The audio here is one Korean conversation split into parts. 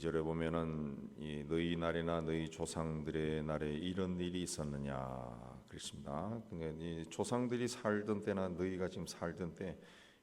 2절에 보면은 너희 날이나 너희 조상들의 날에 이런 일이 있었느냐 그랬습니다. 그러니까 이 조상들이 살던 때나 너희가 지금 살던 때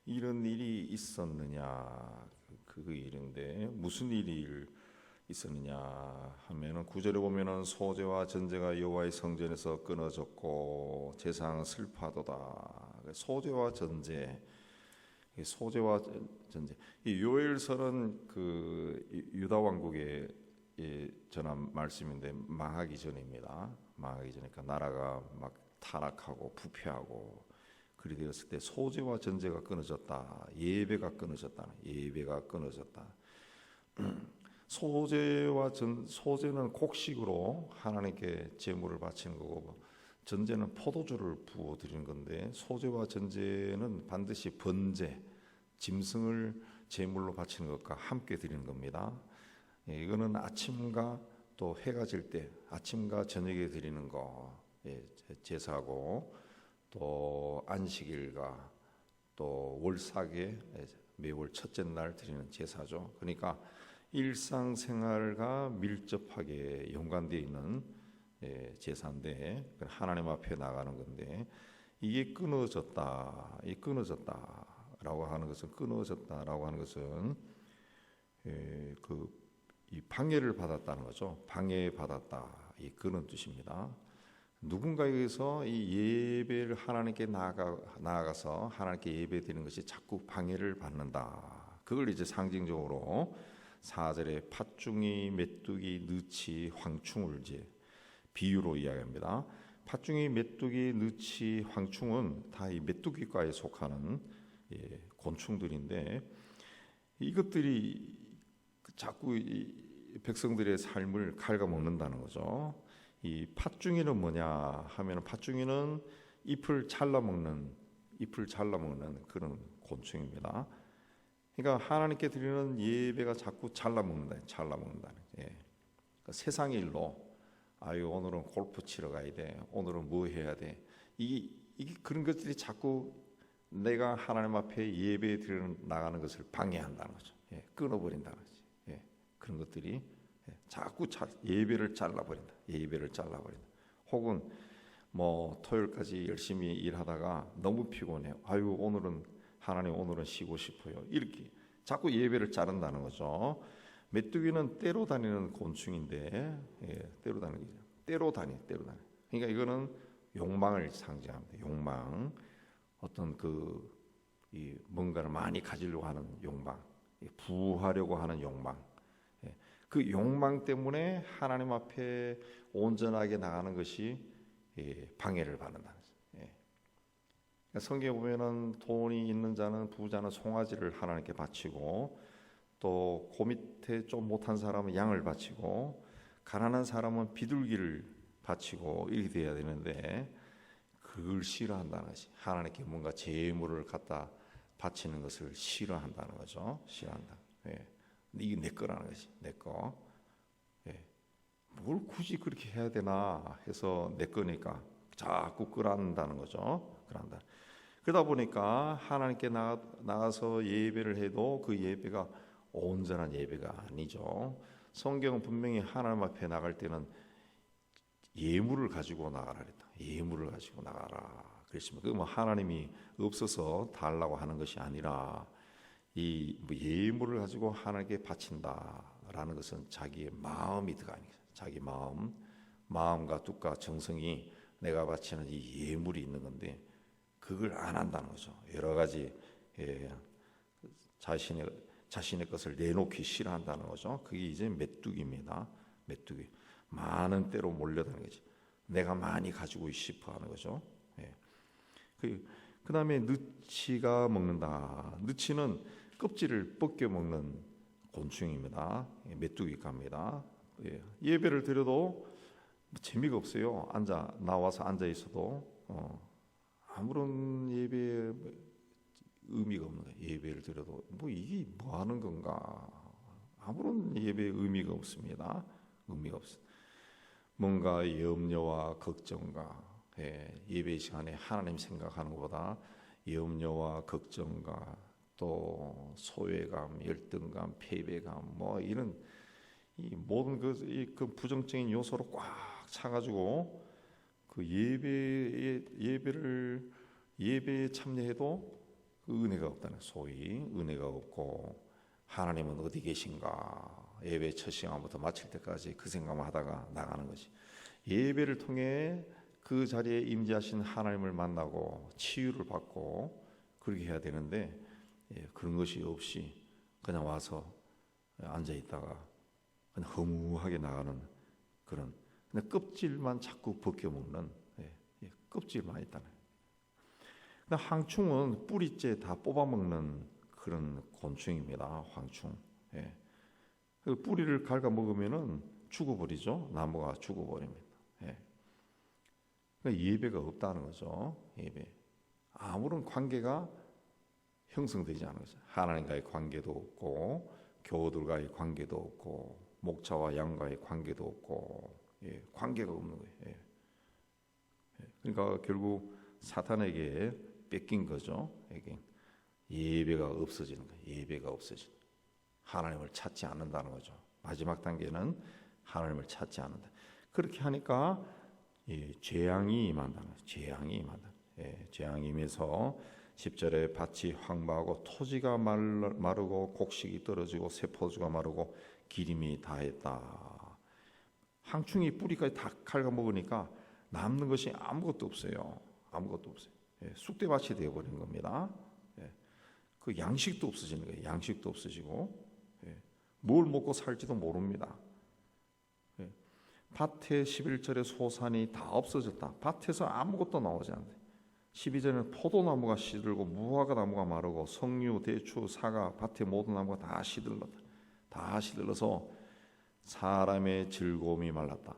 이런 일이 있었느냐 그 일인데 무슨 일이 있었느냐 하면은 9절에 보면은 소재와 전제가 여호와의 성전에서 끊어졌고 제사장은 슬퍼하도다. 소재와 전제, 소재와 전제. 이 요엘서는 그 유다 왕국에 전한 말씀인데 망하기 전입니다. 망하기 전이니까 나라가 막 타락하고 부패하고 그리 되었을 때 소재와 전제가 끊어졌다. 예배가 끊어졌다. 예배가 끊어졌다. 소재는 곡식으로 하나님께 제물을 바치는 거고 전제는 포도주를 부어 드리는 건데 소재와 전제는 반드시 번제, 짐승을 제물로 바치는 것과 함께 드리는 겁니다. 이거는 아침과 또 해가 질 때 아침과 저녁에 드리는 거 제사고 또 안식일과 또 월삭에 매월 첫째 날 드리는 제사죠. 그러니까 일상생활과 밀접하게 연관되어 있는 제사인데 하나님 앞에 나가는 건데 이게 끊어졌다. 이 끊어졌다라고 하는 것은 이 방해를 받았다는 거죠. 방해받았다. 이 그런 뜻입니다. 누군가에게서 이 예배를 하나님께 나아가서 하나님께 예배드리는 것이 자꾸 방해를 받는다. 그걸 이제 상징적으로 4절에 팥중이, 메뚜기, 느치, 황충을 이제 비유로 이야기합니다. 팥중이, 메뚜기, 느치, 황충은 다 이 메뚜기과에 속하는 곤충들인데 이것들이 자꾸 이 백성들의 삶을 갉아먹는다는 거죠. 이 팥중이는 뭐냐 하면 팥중이는 잎을 잘라먹는 그런 곤충입니다. 그러니까 하나님께 드리는 예배가 자꾸 잘라먹는다는 그러니까 세상 일로 오늘은 골프 치러 가야 돼. 오늘은 뭐 해야 돼. 이게 그런 것들이 자꾸 내가 하나님 앞에 예배 드리는 나가는 것을 방해한다는 거죠. 끊어버린다는 거죠. 그런 것들이 자꾸 예배를 잘라버린다. 혹은 뭐 토요일까지 열심히 일하다가 너무 피곤해. 오늘은 쉬고 싶어요. 이렇게 자꾸 예배를 자른다는 거죠. 메뚜기는 때로 다니는 곤충인데, 때로 다니. 그러니까 이거는 욕망을 상징합니다. 욕망, 어떤 이 뭔가를 많이 가지려고 하는 욕망, 부하려고 하는 욕망. 그 욕망 때문에 하나님 앞에 온전하게 나가는 것이 방해를 받는다는 거죠. 성경에 보면은 돈이 있는 자는 부자는 송아지를 하나님께 바치고 또 그 밑에 좀 못한 사람은 양을 바치고 가난한 사람은 비둘기를 바치고 이렇게 돼야 되는데 그걸 싫어한다는 것이 하나님께 뭔가 제물을 갖다 바치는 것을 싫어한다는 거죠. 싫어한다. 이게 내 거라는 것이 내 거. 뭘 굳이 그렇게 해야 되나 해서 내 거니까 자꾸 끌어안는다는 거죠. 그러다 보니까 하나님께 나가서 예배를 해도 그 예배가 온전한 예배가 아니죠. 성경은 분명히 하나님 앞에 나갈 때는 예물을 가지고 나가라 그랬다. 예물을 가지고 나가라 그랬습니다. 그 뭐 하나님이 없어서 달라고 하는 것이 아니라 이 예물을 가지고 하나님께 바친다라는 것은 자기의 마음이 들어가는 거죠. 자기 마음과 뜻과 정성이 내가 바치는 이 예물이 있는 건데 그걸 안 한다는 거죠. 여러 가지 자신의 것을 내놓기 싫어한다는 거죠. 그게 이제 메뚜기입니다. 메뚜기 많은 때로 몰려드는 거지. 내가 많이 가지고 싶어하는 거죠. 그 다음에 느치가 먹는다. 느치는 껍질을 벗겨 먹는 곤충입니다. 메뚜기과입니다. 예배를 드려도 재미가 없어요. 나와서 앉아 있어도 아무런 예배 의미가 없는 거예요. 예배를 드려도 이게 뭐 하는 건가? 아무런 예배의 의미가 없습니다. 의미가 없어. 뭔가 염려와 걱정과 예배 시간에 하나님 생각하는 것보다 염려와 걱정과 또 소외감, 열등감, 패배감 이런 이 모든 그 부정적인 요소로 꽉 차가지고 그 예배에 참여해도 그 은혜가 없다는, 소위 은혜가 없고 하나님은 어디 계신가, 예배 첫 시간부터 마칠 때까지 그 생각만 하다가 나가는 거지. 예배를 통해 그 자리에 임재하신 하나님을 만나고 치유를 받고 그렇게 해야 되는데, 그런 것이 없이 그냥 와서 앉아 있다가 그냥 허무하게 나가는 그런, 그냥 껍질만 자꾸 벗겨먹는, 껍질만 있다는. 황충은 뿌리째 다 뽑아먹는 그런 곤충입니다. 황충. 그 뿌리를 갉아먹으면은 죽어버리죠. 나무가 죽어버립니다. 그러니까 예배가 없다는 거죠. 예배. 아무런 관계가 형성되지 않은 거죠. 하나님과의 관계도 없고, 교우들과의 관계도 없고, 목자와 양과의 관계도 없고, 관계가 없는 거예요. 그러니까 결국 사탄에게 뺏긴 거죠. 예배가 없어지는 거예요. 예배가 없어지는. 하나님을 찾지 않는다는 거죠. 마지막 단계는 하나님을 찾지 않는다. 그렇게 하니까 재앙이 임한다는 거죠. 재앙이 임한다. 재앙이 임해서 10절에 밭이 황무하고 토지가 마르고 곡식이 떨어지고 세포주가 마르고 기름이 다했다. 황충이 뿌리까지 다 갉아먹으니까 남는 것이 아무것도 없어요. 아무것도 없어요. 쑥대밭이 되어버린 겁니다. 그 양식도 없어지는 거예요. 양식도 없어지고, 뭘 먹고 살지도 모릅니다. 밭에 11절에 소산이 다 없어졌다. 밭에서 아무것도 나오지 않는다. 12절에는 포도나무가 시들고 무화과 나무가 마르고 석류, 대추, 사과, 밭의 모든 나무가 다 시들렀다. 다 시들러서 사람의 즐거움이 말랐다.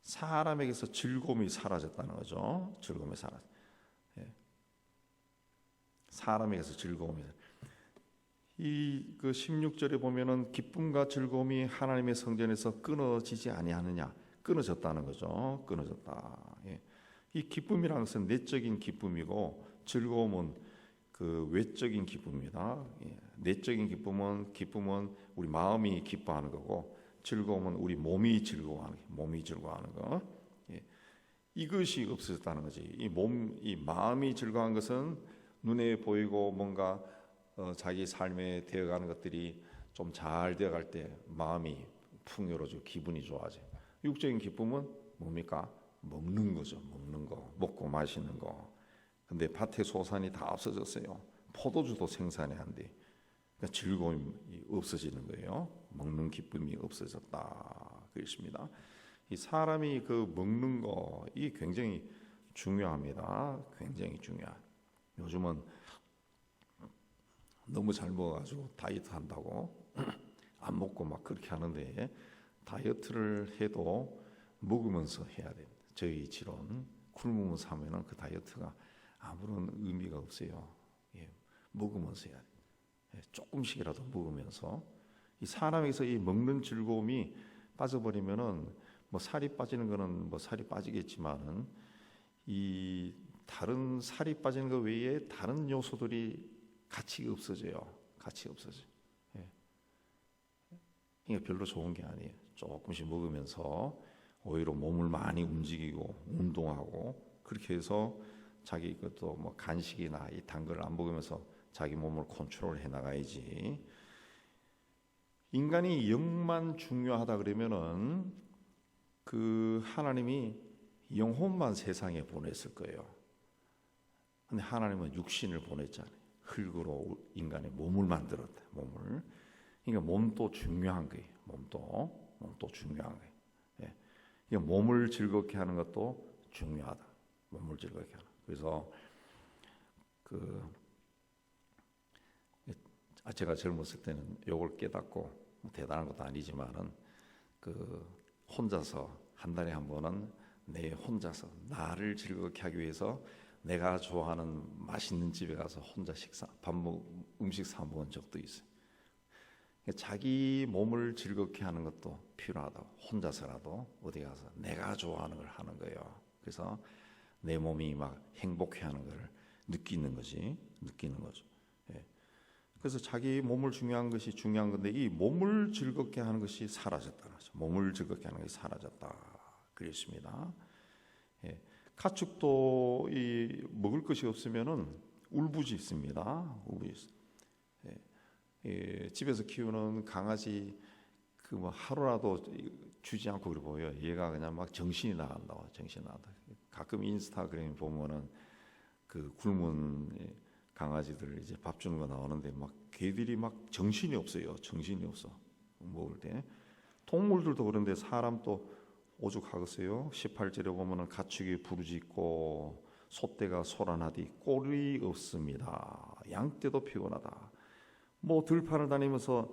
사람에게서 즐거움이 사라졌다는 거죠. 즐거움이 사라졌다. 사람에게서 즐거움이. 그 16절에 보면은 기쁨과 즐거움이 하나님의 성전에서 끊어지지 아니하느냐, 끊어졌다는 거죠. 끊어졌다. 이 기쁨이라는 것은 내적인 기쁨이고, 즐거움은 그 외적인 기쁨입니다. 내적인 기쁨은 우리 마음이 기뻐하는 거고, 즐거움은 우리 몸이 즐거워하는 거. 이것이 없어졌다는 거지. 이 마음이 즐거워한 것은 눈에 보이고 뭔가 자기 삶에 되어가는 것들이 좀 잘 되어갈 때 마음이 풍요로워지고 기분이 좋아져. 육적인 기쁨은 뭡니까? 먹는 거죠. 먹는 거, 먹고 마시는 거. 근데 밭의 소산이 다 없어졌어요. 포도주도 생산이 안 돼. 그러니까 즐거움이 없어지는 거예요. 먹는 기쁨이 없어졌다. 그렇습니다. 이 사람이 그 먹는 거, 이게 굉장히 중요합니다. 굉장히 중요한. 요즘은 너무 잘 먹어가지고 다이어트 한다고 안 먹고 막 그렇게 하는데, 다이어트를 해도 먹으면서 해야 됩니다. 저희 지론 굶으면서 하면은 그 다이어트가 아무런 의미가 없어요. 먹으면서 해야 돼요. 조금씩이라도 먹으면서. 이 사람에게서 이 먹는 즐거움이 빠져버리면은 뭐 살이 빠지는 거는 뭐 살이 빠지겠지만은 이 다른 살이 빠지는 것 외에 다른 요소들이 같이 없어져요. 같이 없어져. 이게 별로 좋은 게 아니에요. 조금씩 먹으면서 오히려 몸을 많이 움직이고 운동하고 그렇게 해서 자기 것도 뭐 간식이나 이 단 걸 안 먹으면서 자기 몸을 컨트롤해 나가야지. 인간이 영만 중요하다 그러면은 그 하나님이 영혼만 세상에 보냈을 거예요. 근데 하나님은 육신을 보냈잖아요. 흙으로 인간의 몸을 만들었다. 몸을. 그러니까 몸도 중요한 거예요. 몸도 중요한 거예요. 이 몸을 즐겁게 하는 것도 중요하다. 몸을 즐겁게 하는. 그래서 제가 젊었을 때는 이걸 깨닫고 대단한 것도 아니지만은 혼자서 한 달에 한 번은 내 혼자서 나를 즐겁게 하기 위해서 내가 좋아하는 맛있는 집에 가서 혼자 음식 사 먹은 적도 있어요. 자기 몸을 즐겁게 하는 것도 필요하다고. 혼자서라도 어디 가서 내가 좋아하는 걸 하는 거예요. 그래서 내 몸이 막 행복해하는 걸 느끼는 거죠. 그래서 자기 몸을 중요한 것이 중요한 건데 이 몸을 즐겁게 하는 것이 사라졌다는 거죠. 몸을 즐겁게 하는 것이 사라졌다. 그랬습니다. 예. 가축도 이 먹을 것이 없으면은 울부짖습니다. 울부짖. 예. 예. 집에서 키우는 강아지 그 뭐 하루라도 주지 않고 그래 보여. 얘가 그냥 막 정신이 나간다고. 정신이 나간다. 가끔 인스타그램 보면은 그 굶은 강아지들 이제 밥 주는 거 나오는데 막 걔들이 막 정신이 없어요. 정신이 없어. 먹을 때. 동물들도 그런데 사람도 오죽하겠어요. 18절에 보면은 가축이 부르짖고 소떼가 소란하디 꼴이 없습니다. 양떼도 피곤하다. 뭐 들판을 다니면서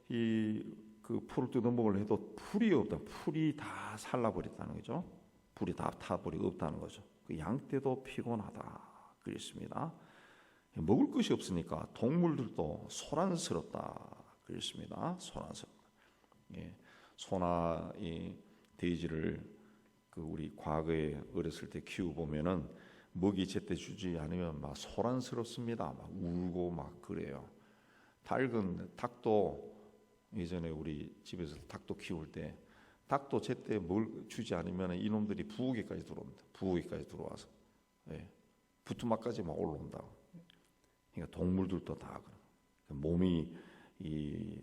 이 그 풀을 뜯어먹으려 해도 풀이 없다. 풀이 다 살라버렸다는 거죠. 풀이 다 타버리고 없다는 거죠. 그 양떼도 피곤하다. 그랬습니다. 먹을 것이 없으니까 동물들도 소란스럽다. 그랬습니다. 소란스럽다. 예. 소나 이 돼지를 그 우리 과거에 어렸을 때 키워 보면은 먹이 제때 주지 않으면 막 소란스럽습니다. 막 울고 막 그래요. 닭도 예전에 우리 집에서 닭도 키울 때 닭도 제때 뭘 주지 않으면 이놈들이 부엌에까지 들어옵니다. 부엌에까지 들어와서 부뚜막까지 막 올라온다. 그러니까 동물들도 다 그런. 몸이 이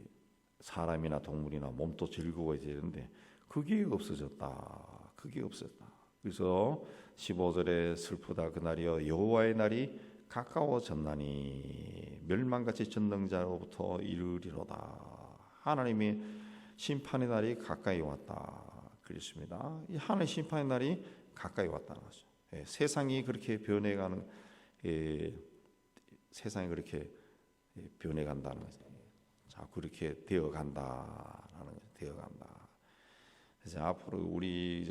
사람이나 동물이나 몸도 즐거워야 되는데 그게 없어졌다. 그게 없었다. 그래서 15절에 슬프다 그날이여 여호와의 날이 가까워졌나니 멸망같이 전능자로부터 이르리로다. 하나님이 심판의 날이 가까이 왔다. 그랬습니다. 이 하나님의 심판의 날이 가까이 왔다는 거죠. 세상이 그렇게 변해가는 세상이 그렇게 변해간다는 거죠. 자, 그렇게 되어간다라는 거죠. 되어간다. 그래서 앞으로 우리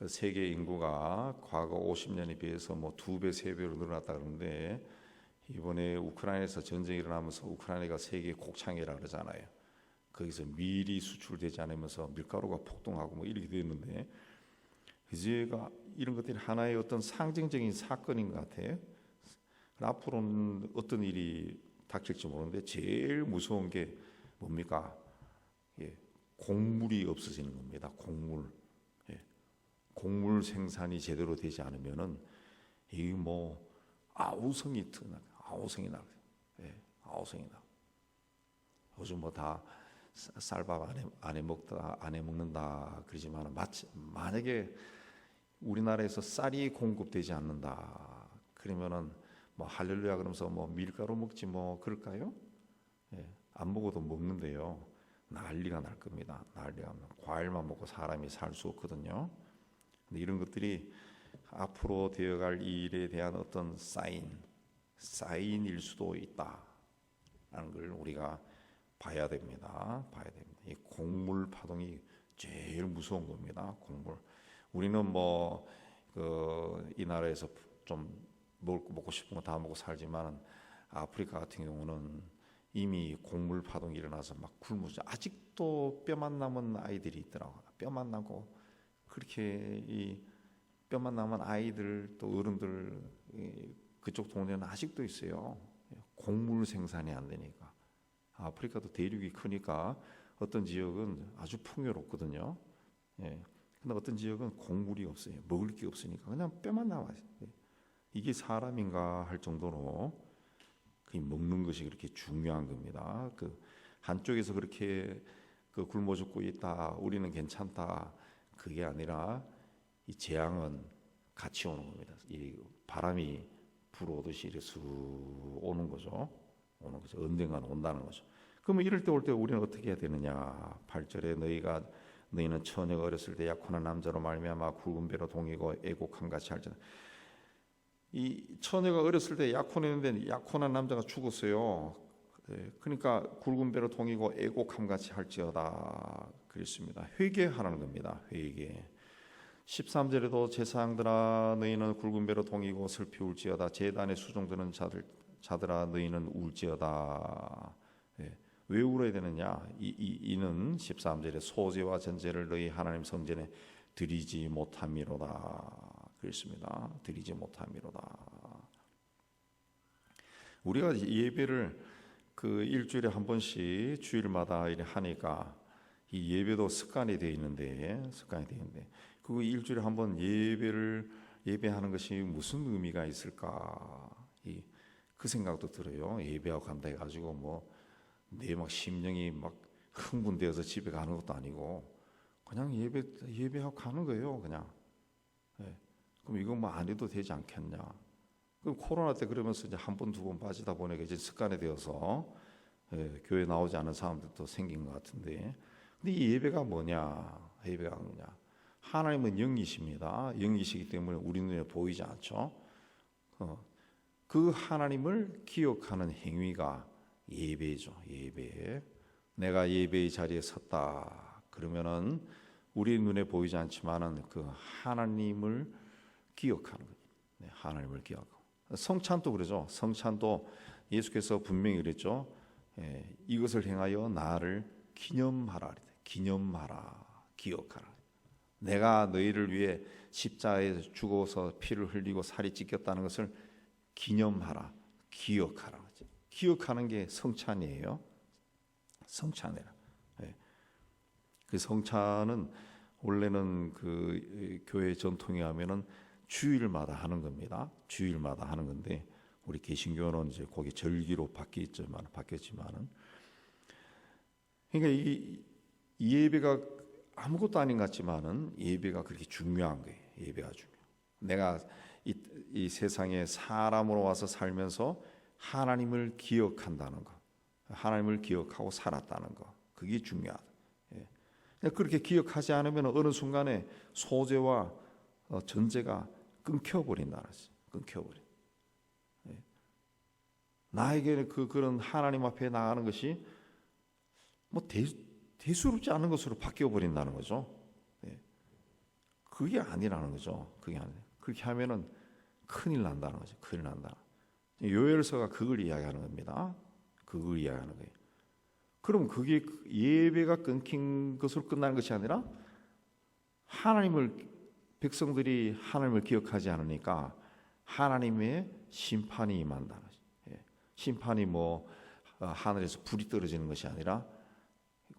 세계 인구가 과거 50년에 비해서 뭐 2배, 3배로 늘어났다 그러는데 이번에 우크라이나에서 전쟁이 일어나면서 우크라이나가 세계 곡창이라 그러잖아요. 거기서 밀이 수출되지 않으면서 밀가루가 폭등하고 뭐 이렇게 됐는데 이제가 이런 것들이 하나의 어떤 상징적인 사건인 것 같아요. 앞으로는 어떤 일이 닥칠지 모르는데 제일 무서운 게 뭡니까? 곡물이 없어지는 겁니다. 곡물. 곡물 생산이 제대로 되지 않으면은 이 뭐 아우성이 나. 아우성이 나. 요즘 뭐 다 쌀밥 안 해 먹는다 그러지만 만약에 우리나라에서 쌀이 공급되지 않는다 그러면은 뭐 할렐루야 그러면서 뭐 밀가루 먹지 뭐 그럴까요? 안 먹어도 먹는데요. 난리가 날 겁니다. 난리가 과일만 먹고 사람이 살 수 없거든요. 근데 이런 것들이 앞으로 되어갈 일에 대한 어떤 사인일 수도 있다라는 걸 우리가 봐야 됩니다. 이 곡물 파동이 제일 무서운 겁니다. 곡물. 우리는 뭐 이 나라에서 좀 먹고 싶은 거 다 먹고 살지만 아프리카 같은 경우는 이미 곡물 파동이 일어나서 막 굶어져. 아직도 뼈만 남은 아이들이 있더라고요. 뼈만 남고 그렇게 이 뼈만 남은 아이들 또 어른들 그쪽 동네는 아직도 있어요. 곡물 생산이 안 되니까. 아프리카도 대륙이 크니까 어떤 지역은 아주 풍요롭거든요. 근데 어떤 지역은 곡물이 없어요. 먹을 게 없으니까 그냥 뼈만 남아요. 이게 사람인가 할 정도로 그 먹는 것이 그렇게 중요한 겁니다. 그 한쪽에서 그렇게 그 굶어 죽고 있다. 우리는 괜찮다. 그게 아니라 이 재앙은 같이 오는 겁니다. 이 바람이 불어오듯이 이렇게 쑥 오는 거죠. 언젠가는 온다는 거죠. 그러면 이럴 때 올 때 우리는 어떻게 해야 되느냐? 8절에 너희는 처녀가 어렸을 때 약혼한 남자로 말미암아 굵은 배로 동이고 애곡한 같이 할지라. 이 처녀가 어렸을 때 약혼했는데 약혼한 남자가 죽었어요. 그러니까 굵은 배로 동이고 애곡함 같이 할지어다 그랬습니다. 회개하라는 겁니다. 회개. 13절에도 제사장들아 너희는 굵은 배로 동이고 슬피 울지어다. 제단에 수종드는 자들아 너희는 울지어다. 왜 울어야 되느냐? 이는 13절에 소제와 전제를 너희 하나님 성전에 드리지 못함이로다. 그랬습니다. 드리지 못함이로다. 우리가 예배를 그 일주일에 한 번씩 주일마다 이렇게 하니까 이 예배도 습관이 되어 있는데 그 일주일에 한 번 예배하는 것이 무슨 의미가 있을까? 그 생각도 들어요. 예배하고 간다 해가지고 뭐 내 막 심령이 막 흥분되어서 집에 가는 것도 아니고 그냥 예배하고 가는 거예요. 그냥. 예. 그럼 이거 뭐 안 해도 되지 않겠냐? 그럼 코로나 때 그러면서 이제 한 번 두 번 빠지다 보니까 이제 습관이 되어서 교회 나오지 않은 사람들도 생긴 것 같은데, 근데 이 예배가 뭐냐? 예배가 뭐냐? 하나님은 영이십니다. 영이시기 때문에 우리 눈에 보이지 않죠. 그 하나님을 기억하는 행위가 예배죠. 예배. 내가 예배의 자리에 섰다. 그러면은 우리 눈에 보이지 않지만은 그 하나님을 기억하는 거예요. 네, 하나님을 기억하고. 성찬도 그러죠. 성찬도 예수께서 분명히 그랬죠. 이것을 행하여 나를 기념하라. 기념하라. 기억하라. 내가 너희를 위해 십자가에 죽어서 피를 흘리고 살이 찢겼다는 것을 기념하라. 기억하라. 기억하는 게 성찬이에요. 성찬이라. 그 성찬은 원래는 그 교회 전통에 하면은 주일마다 하는 겁니다. 주일마다 하는 건데 우리 개신교는 이제 거기 절기로 바뀌었지만은 그러니까 이 예배가 아무것도 아닌 것 같지만은 예배가 그렇게 중요한 거예요. 예배가 중요. 내가 이 세상에 사람으로 와서 살면서 하나님을 기억한다는 거, 하나님을 기억하고 살았다는 거, 그게 중요하다. 그렇게 기억하지 않으면 어느 순간에 소재와 전제가 끊겨버린다는 거죠. 끊겨버려. 나에게는 그런 하나님 앞에 나가는 것이 뭐 대수롭지 않은 것으로 바뀌어 버린다는 거죠. 그게 아니라는 거죠. 그게 아니. 그렇게 하면은 큰일 난다는 거죠. 큰일 난다. 요엘서가 그걸 이야기하는 겁니다. 그걸 이야기하는 거예요. 그럼 그게 예배가 끊긴 것으로 끝나는 것이 아니라 백성들이 하나님을 기억하지 않으니까 하나님의 심판이 임한다는 거죠. 심판이 뭐 하늘에서 불이 떨어지는 것이 아니라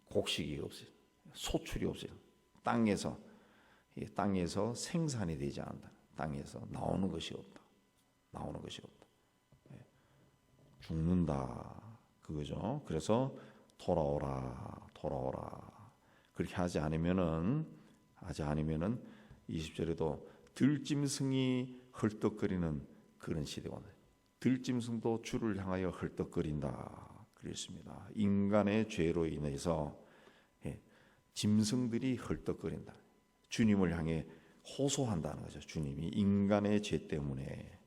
곡식이 없어요. 소출이 없어요. 땅에서 생산이 되지 않는다. 땅에서 나오는 것이 없다. 나오는 것이 없다. 죽는다. 그거죠. 그래서 돌아오라. 그렇게 하지 않으면은 20절에도 들짐승이 헐떡거리는 그런 시대가 온다. 들짐승도 주를 향하여 헐떡거린다. 그랬습니다. 인간의 죄로 인해서 짐승들이 헐떡거린다. 주님을 향해 호소한다는 거죠. 주님이 인간의 죄 때문에.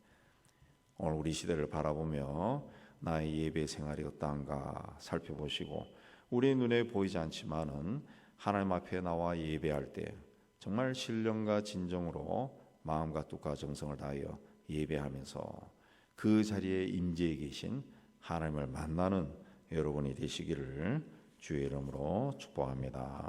오늘 우리 시대를 바라보며 나의 예배 생활이 어떠한가 살펴보시고, 우리 눈에 보이지 않지만은 하나님 앞에 나와 예배할 때 정말 신령과 진정으로 마음과 뜻과 정성을 다하여 예배하면서 그 자리에 임재해 계신 하나님을 만나는 여러분이 되시기를 주의 이름으로 축복합니다.